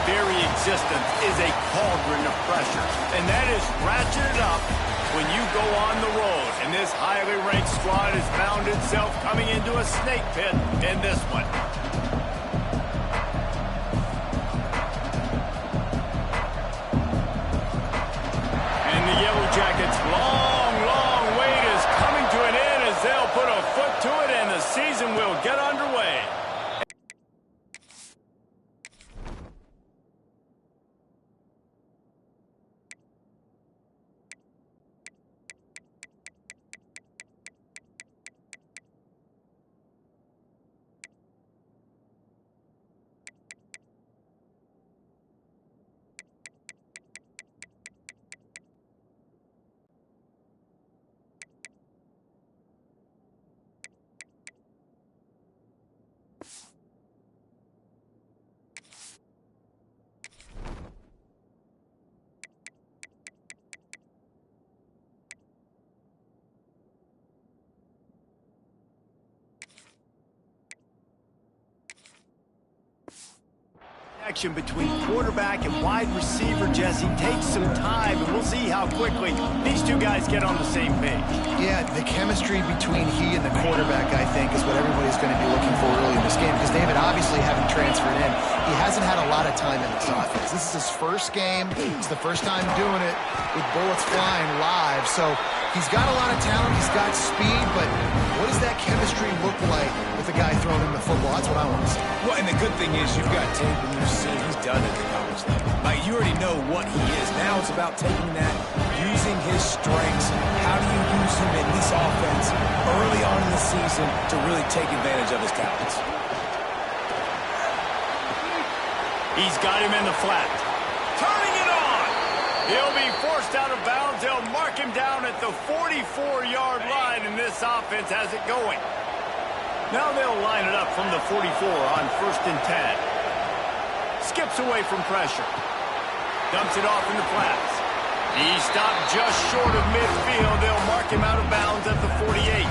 very existence is a cauldron of pressure, and that is ratcheted up when you go on the road. And this highly ranked squad has found itself coming into a snake pit in this one. And the Yellow Jackets' long wait is coming to an end as they'll put a foot to it, and the season will get underway. Action between quarterback and wide receiver, Jesse, takes some time, and we'll see how quickly these two guys get on the same page. Yeah, the chemistry between he and the quarterback, I think, is what everybody's going to be looking for early in this game, because David, obviously, having transferred in, he hasn't had a lot of time in this offense. This is his first game. It's the first time doing it with bullets flying live, so he's got a lot of talent. He's got speed, but what does that chemistry look like with the guy throwing him the football? That's what I want to see. Well, and the good thing is you've got tape and you've seen he's done it at the college level. Like, you already know what he is. Now it's about taking that, using his strengths. How do you use him in this offense early on in the season to really take advantage of his talents? He's got him in the flat. Turning it on. He'll be forced out of bounds. They'll mark him down at the 44-yard line, and this offense has it going. Now they'll line it up from the 44 on 1st and 10. Skips away from pressure. Dumps it off in the flats. He stopped just short of midfield. They'll mark him out of bounds at the 48.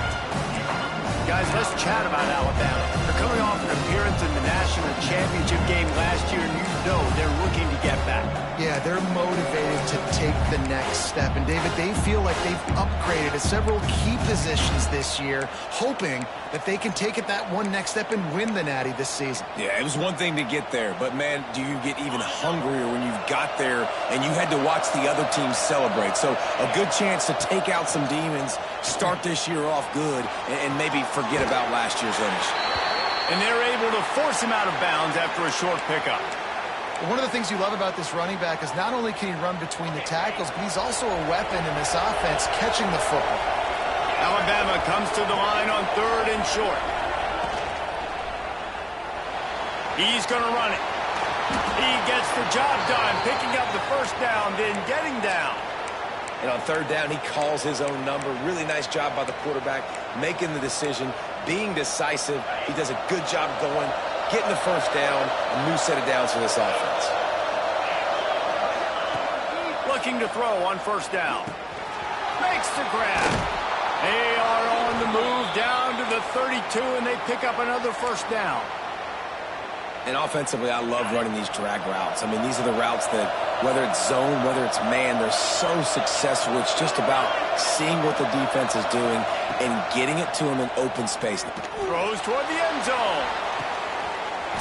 Guys, let's chat about Alabama. They're coming off an appearance in the national championship game last year, and you know they're looking to get back. Yeah, they're motivated to take the next step. And, David, they feel like they've upgraded to several key positions this year, hoping that they can take it that one next step and win the Natty this season. Yeah, it was one thing to get there, but, man, do you get even hungrier when you've got there and you had to watch the other team celebrate. So a good chance to take out some demons, start this year off good, and maybe forget about last year's finish. And they're able to force him out of bounds after a short pickup. One of the things you love about this running back is not only can he run between the tackles, but he's also a weapon in this offense catching the football. Alabama comes to the line on 3rd and short. He's going to run it. He gets the job done, picking up the first down, then getting down. And on 3rd down, he calls his own number. Really nice job by the quarterback, making the decision, being decisive. He does a good job going, getting the first down, a new set of downs for this offense. Looking to throw on 1st down. Makes the grab. They are on the move down to the 32, and they pick up another 1st down. And offensively, I love running these drag routes. I mean, these are the routes that, whether it's zone, whether it's man, they're so successful. It's just about seeing what the defense is doing and getting it to them in open space. Throws toward the end zone.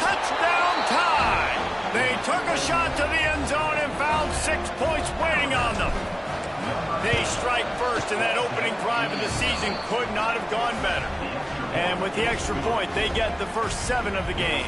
Touchdown time! They took a shot to the end zone and found 6 points waiting on them. They strike first, and that opening drive of the season could not have gone better. And with the extra point, they get the first 7 of the game.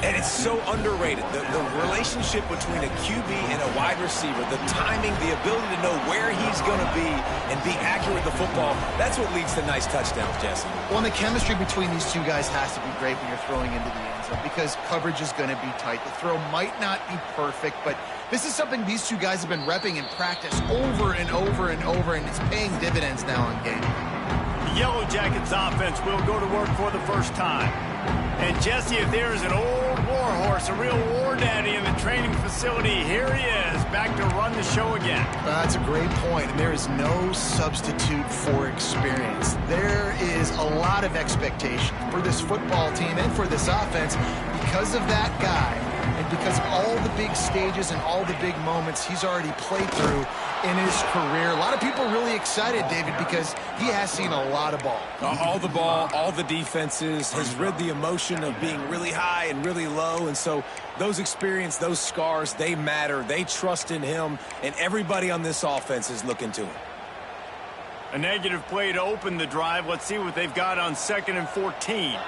And it's so underrated. The relationship between a QB and a wide receiver, the timing, the ability to know where he's going to be and be accurate with the football, that's what leads to nice touchdowns, Jesse. Well, and the chemistry between these two guys has to be great when you're throwing into the end zone because coverage is going to be tight. The throw might not be perfect, but this is something these two guys have been repping in practice over and over and over, and it's paying dividends now in game. The Yellow Jackets offense will go to work for the first time. And Jesse, if there is an old war horse, a real war daddy in the training facility, here he is, back to run the show again. That's a great point, and there is no substitute for experience. There is a lot of expectation for this football team and for this offense because of that guy. And David, because all the big stages and all the big moments he's already played through in his career. A lot of people really excited, David, because he has seen a lot of ball. All the ball, all the defenses, has rid the emotion of being really high and really low. And so those experience, those scars, they matter. They trust in him, and everybody on this offense is looking to him. A negative play to open the drive. Let's see what they've got on 2nd and 14.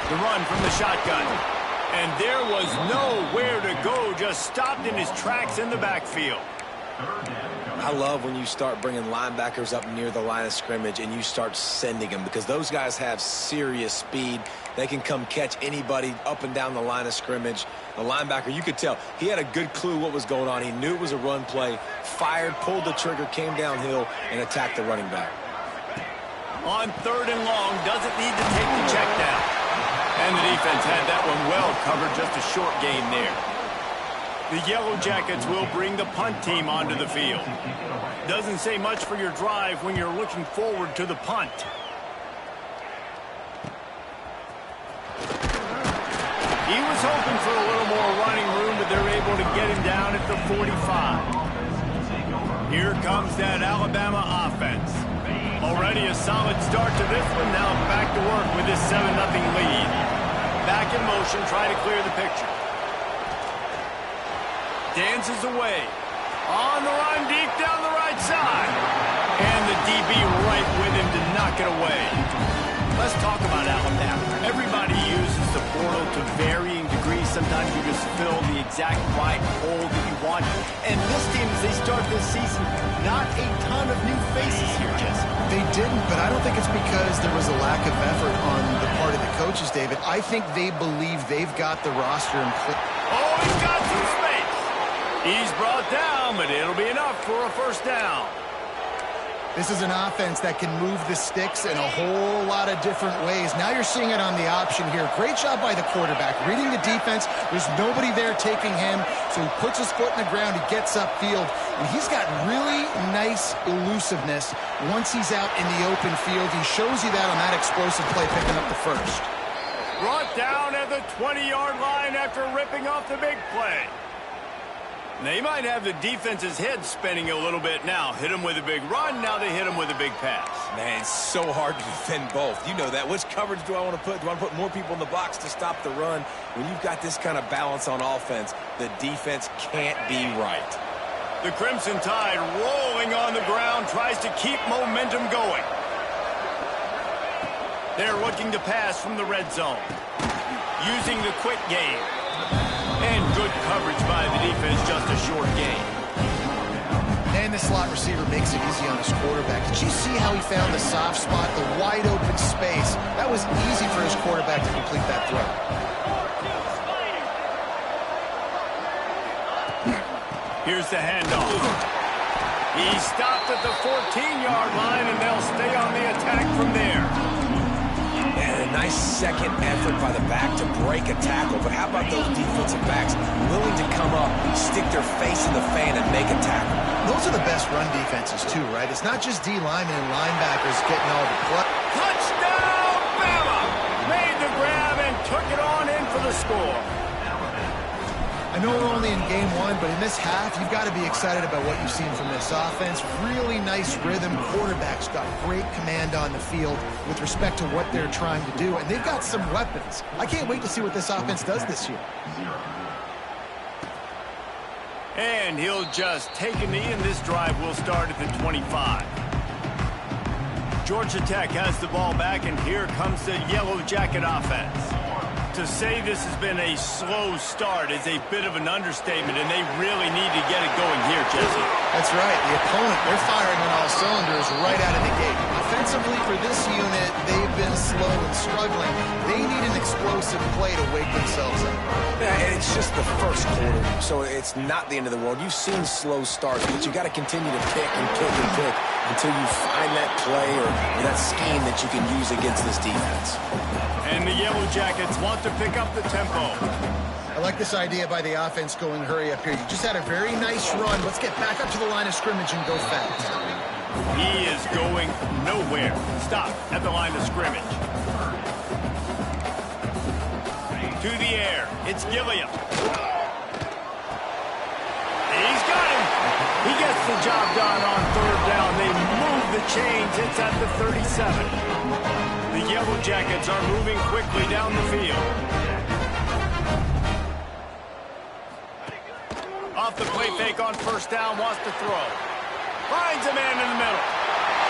The run from the shotgun. And there was nowhere to go, just stopped in his tracks in the backfield. I love when you start bringing linebackers up near the line of scrimmage and you start sending them, because those guys have serious speed. They can come catch anybody up and down the line of scrimmage. The linebacker, you could tell, he had a good clue what was going on. He knew it was a run play, fired, pulled the trigger, came downhill, and attacked the running back. On 3rd and long, doesn't need to take the check down. And the defense had that one well covered, just a short gain there. The Yellow Jackets will bring the punt team onto the field. Doesn't say much for your drive when you're looking forward to the punt. He was hoping for a little more running room, but they're able to get him down at the 45. Here comes that Alabama offense. Already a solid start to this one. Now back to work with this 7-0 lead. Back in motion, try to clear the picture. Dances away. On the run, deep down the right side. And the DB right with him to knock it away. Let's talk about Alabama. Everybody uses the portal to varying degrees. Sometimes you just fill the exact right hole that you want. And this team, as they start this season, not a ton of new faces here, Jesse. They didn't, but I don't think it's because there was a lack of effort on the part of the coaches, David. I think they believe they've got the roster in place. Oh, he's got some space. He's brought down, but it'll be enough for a first down. This is an offense that can move the sticks in a whole lot of different ways. Now you're seeing it on the option here. Great job by the quarterback. Reading the defense, there's nobody there taking him, so he puts his foot in the ground, he gets upfield, and he's got really nice elusiveness once he's out in the open field. He shows you that on that explosive play, picking up the first. Brought down at the 20-yard line after ripping off the big play. They might have the defense's head spinning a little bit now. Hit him with a big run, now they hit him with a big pass. Man, it's so hard to defend both. You know that. Which coverage do I want to put? Do I want to put more people in the box to stop the run? When you've got this kind of balance on offense, the defense can't be right. The Crimson Tide rolling on the ground, tries to keep momentum going. They're looking to pass from the red zone. Using the quick game. And good coverage by the defense, just a short gain. And the slot receiver makes it easy on his quarterback. Did you see how he found the soft spot, the wide open space? That was easy for his quarterback to complete that throw. Here's the handoff. He stopped at the 14-yard line, and they'll stay on the attack from there. And a nice second effort by the back to break a tackle. But how about those defensive backs willing to come up, stick their face in the fan, and make a tackle? Those are the best run defenses, too, right? It's not just D linemen and linebackers getting all the play. Touchdown, Bama! Made the grab and took it on in for the score. I know we're only in game one, but in this half, you've got to be excited about what you've seen from this offense. Really nice rhythm. Quarterback's got great command on the field with respect to what they're trying to do, and they've got some weapons. I can't wait to see what this offense does this year. And he'll just take a knee, and this drive will start at the 25. Georgia Tech has the ball back, and here comes the Yellow Jacket offense. To say this has been a slow start is a bit of an understatement, and they really need to get it going here, Jesse. That's right. The opponent, they're firing on all cylinders right out of the gate. Offensively for this unit, they've been slow and struggling. They need an explosive play to wake themselves up. Yeah, and it's just the first quarter, so it's not the end of the world. You've seen slow starts, but you got to continue to pick and pick and pick until you find that play or that scheme that you can use against this defense. And the Yellow Jackets want to pick up the tempo. I like this idea by the offense going hurry up here. You just had a very nice run. Let's get back up to the line of scrimmage and go fast. He is going nowhere. Stop at the line of scrimmage. To the air. It's Gilliam. He's got him. He gets the job done on third down. They move the chains. It's at the 37. The Yellow Jackets are moving quickly down the field. Off the play fake on first down, wants to throw. Finds a man in the middle.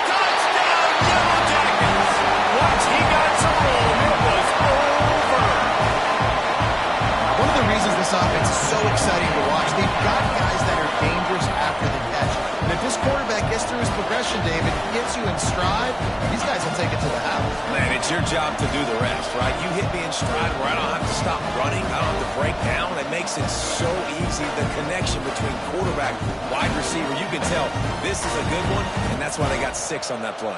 Touchdown, Yellow Jackets! Once he got some room, it was over. One of the reasons this offense is so exciting to watch, they've got guys that are dangerous after the catch. And if this quarterback gets through his progression, David, gets you in stride, these guys will take it to the house. Man, it's your job to do the rest, right? You hit me in stride where I don't have to stop running. I don't have to break down. It makes it so easy. The connection between quarterback, wide receiver, you can tell this is a good one, and that's why they got 6 on that play.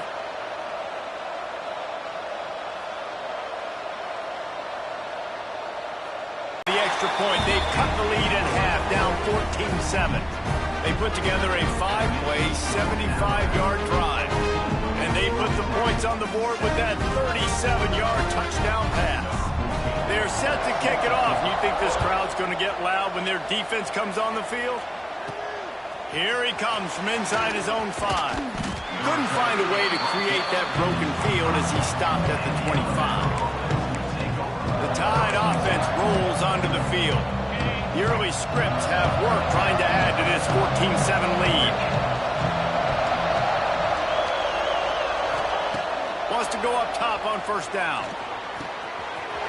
The extra point, they've cut the lead in half, down 14-7. They put together a 5-play, 75-yard drive. And they put the points on the board with that 37-yard touchdown pass. They're set to kick it off. You think this crowd's going to get loud when their defense comes on the field? Here he comes from inside his own 5. Couldn't find a way to create that broken field as he stopped at the 25. The Tide offense rolls onto the field. The early scripts have work trying to add to this 14-7 lead. Wants to go up top on first down.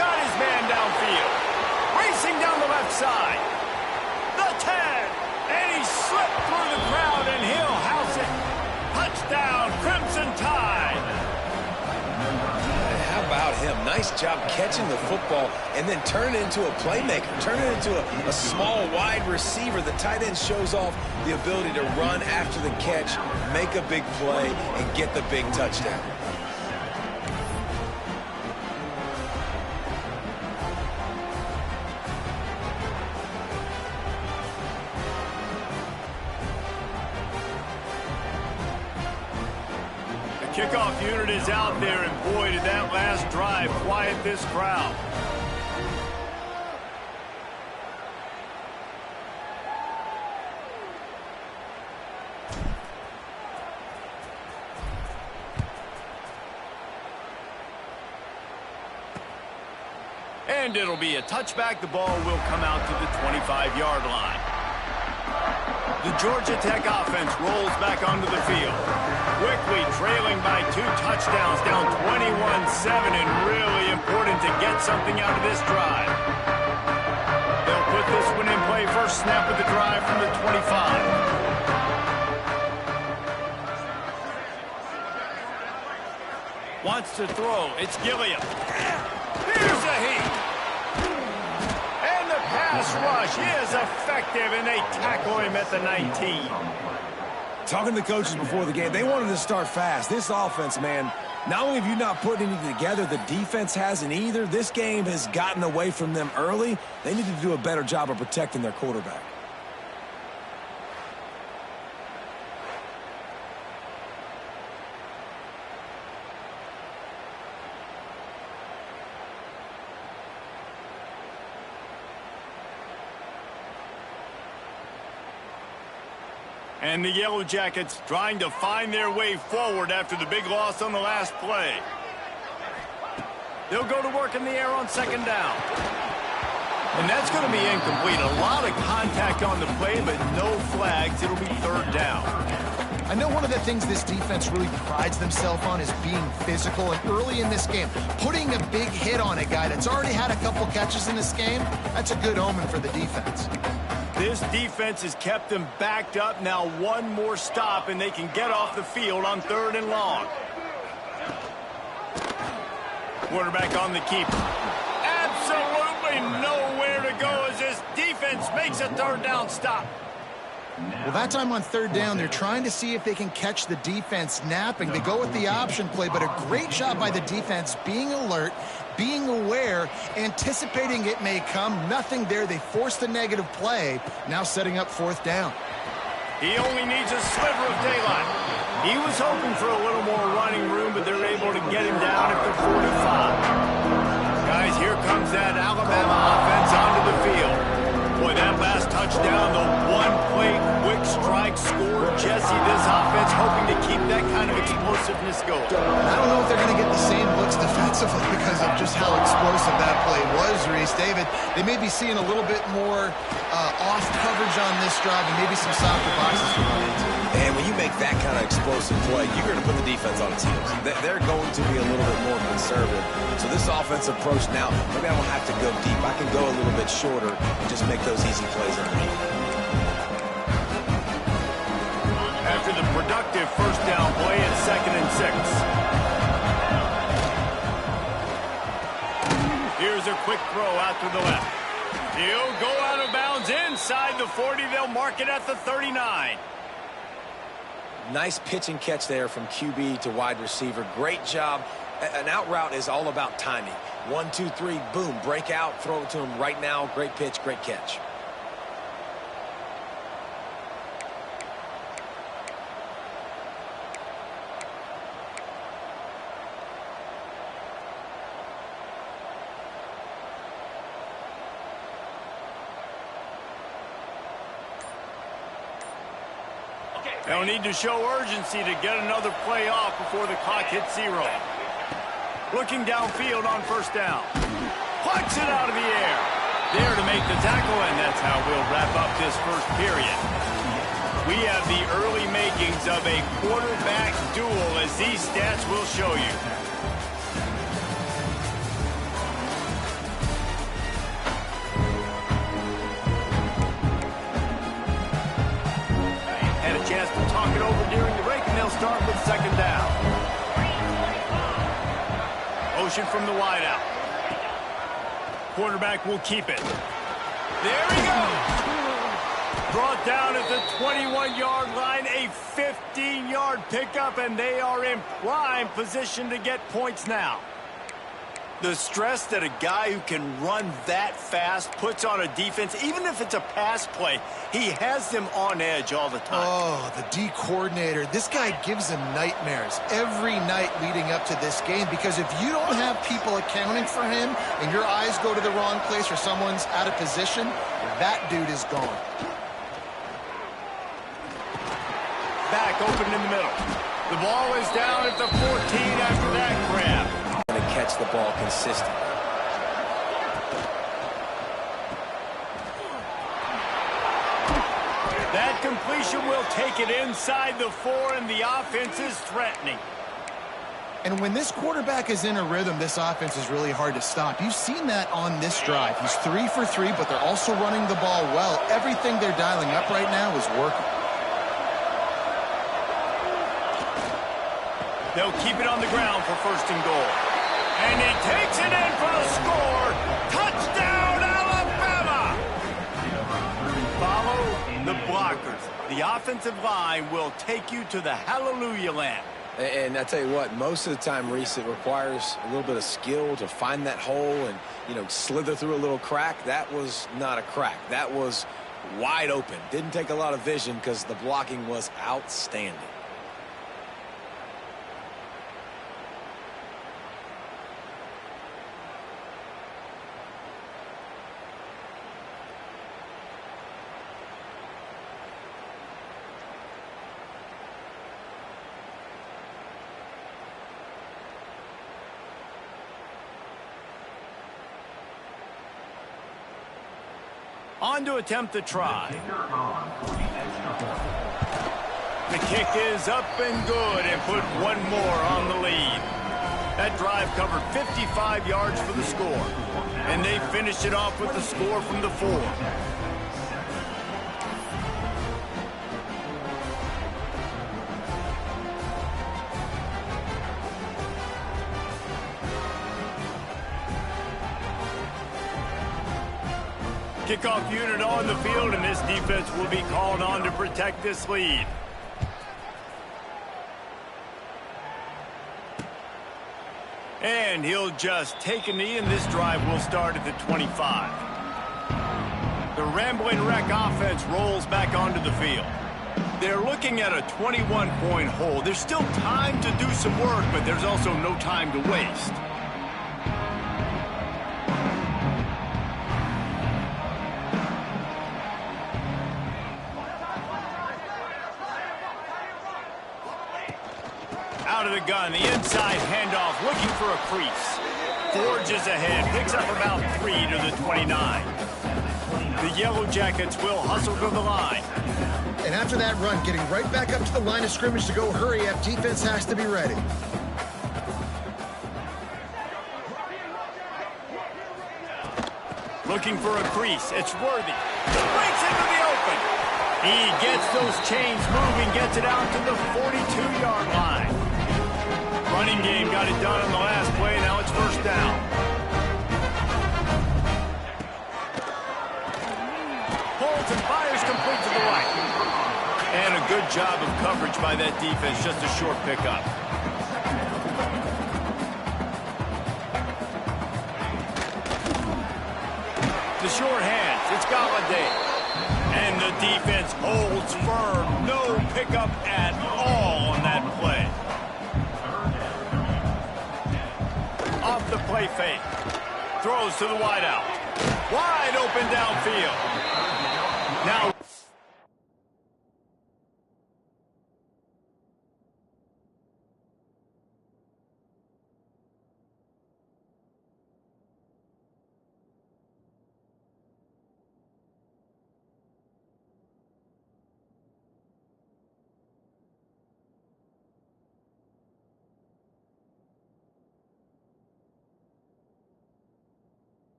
Got his man downfield. Racing down the left side. The tag. And he slipped through the crowd and he'll house it. Touchdown, Crimson Tide. How about him? Nice job catching the football and then turn it into a playmaker. Turn it into a small wide receiver. The tight end shows off the ability to run after the catch, make a big play, and get the big touchdown. Kickoff unit is out there, and boy, did that last drive quiet this crowd. And it'll be a touchback. The ball will come out to the 25-yard line. The Georgia Tech offense rolls back onto the field. Quickly trailing by 2 touchdowns, down 21-7, and really important to get something out of this drive. They'll put this one in play. First snap of the drive from the 25. Wants to throw. It's Gilliam. Here's a heat. And the pass rush is effective, and they tackle him at the 19. Talking to the coaches before the game, they wanted to start fast. This offense, man, not only have you not put anything together, the defense hasn't either. This game has gotten away from them early. They need to do a better job of protecting their quarterback. And the Yellow Jackets trying to find their way forward after the big loss on the last play. They'll go to work in the air on second down. And that's going to be incomplete. A lot of contact on the play, but no flags. It'll be third down. I know one of the things this defense really prides themselves on is being physical, and early in this game, putting a big hit on a guy that's already had a couple catches in this game, that's a good omen for the defense. This defense has kept them backed up. Now one more stop, and they can get off the field on third and long. Quarterback on the keeper. Absolutely nowhere to go as this defense makes a third down stop. Well, that time on third down, they're trying to see if they can catch the defense napping. They go with the option play, but a great job by the defense being alert, being aware, anticipating it may come. Nothing there. They forced the negative play, now setting up fourth down. He only needs a sliver of daylight. He was hoping for a little more running room, but they're able to get him down at the 45. Guys, here comes that Alabama offense onto the field. Boy, that last touchdown, the one-play quick strike score. Jesse, this offense hoping to keep that kind of explosiveness going. I don't know if they're going to get the same looks defensively because of just how explosive that play was, Reese. David, they may be seeing a little bit more off coverage on this drive and maybe some softer boxes to run into. And when you make that kind of explosive play, you're going to put the defense on its heels. They're going to be a little bit more conservative. So this offensive approach now, maybe I don't have to go deep. I can go a little bit shorter and just make those easy plays underneath. After the productive first down play, it's 2nd and 6. Here's a quick throw out to the left. He'll go out of bounds inside the 40. They'll mark it at the 39. Nice pitch and catch there from QB to wide receiver. Great job. An out route is all about timing. 1, 2, 3, boom, break out, throw it to him right now. Great pitch, great catch. They'll need to show urgency to get another play off before the clock hits 0. Looking downfield on first down. Plucks it out of the air. There to make the tackle, and that's how we'll wrap up this first period. We have the early makings of a quarterback duel, as these stats will show you. Chance to talk it over during the break, and they'll start with 2nd down. Motion from the wideout. Quarterback will keep it. There he goes. Brought down at the 21-yard line, a 15-yard pickup, and they are in prime position to get points now. The stress that a guy who can run that fast puts on a defense, even if it's a pass play, he has them on edge all the time. Oh, the D coordinator. This guy gives them nightmares every night leading up to this game, because if you don't have people accounting for him and your eyes go to the wrong place or someone's out of position, that dude is gone. Back open in the middle. The ball is down at the 14 after that grab. To catch the ball consistently. That completion will take it inside the 4, and the offense is threatening. And when this quarterback is in a rhythm, this offense is really hard to stop. You've seen that on this drive. He's 3 for 3, but they're also running the ball well. Everything they're dialing up right now is working. They'll keep it on the ground for 1st and goal. And he takes it in for a score. Touchdown, Alabama! Follow the blockers. The offensive line will take you to the hallelujah land. And I tell you what, most of the time, Reese, it requires a little bit of skill to find that hole and, slither through a little crack. That was not a crack. That was wide open. Didn't take a lot of vision because the blocking was outstanding. On to attempt the try. The kick is up and good, and put one more on the lead. That drive covered 55 yards for the score, and they finished it off with the score from the 4. Kickoff unit on the field, and this defense will be called on to protect this lead. And he'll just take a knee, and this drive will start at the 25. The Rambling Wreck offense rolls back onto the field. They're looking at a 21-point hole. There's still time to do some work, but there's also no time to waste. out of the gun. The inside handoff, looking for a crease. Forges ahead, picks up about 3 to the 29. The Yellow Jackets will hustle to the line. And after that run, getting right back up to the line of scrimmage to go hurry up, defense has to be ready. Looking for a crease. It's Worthy. Breaks into the open. He gets those chains moving, gets it out to the 42-yard line. Running game got it done on the last play. Now it's first down. Pulls and fires complete to the right. And a good job of coverage by that defense. Just a short pickup. The short hands, it's Galladay. And the defense holds firm. No pickup at all on that play. Off the play fake. Throws to the wideout. Wide open downfield. Now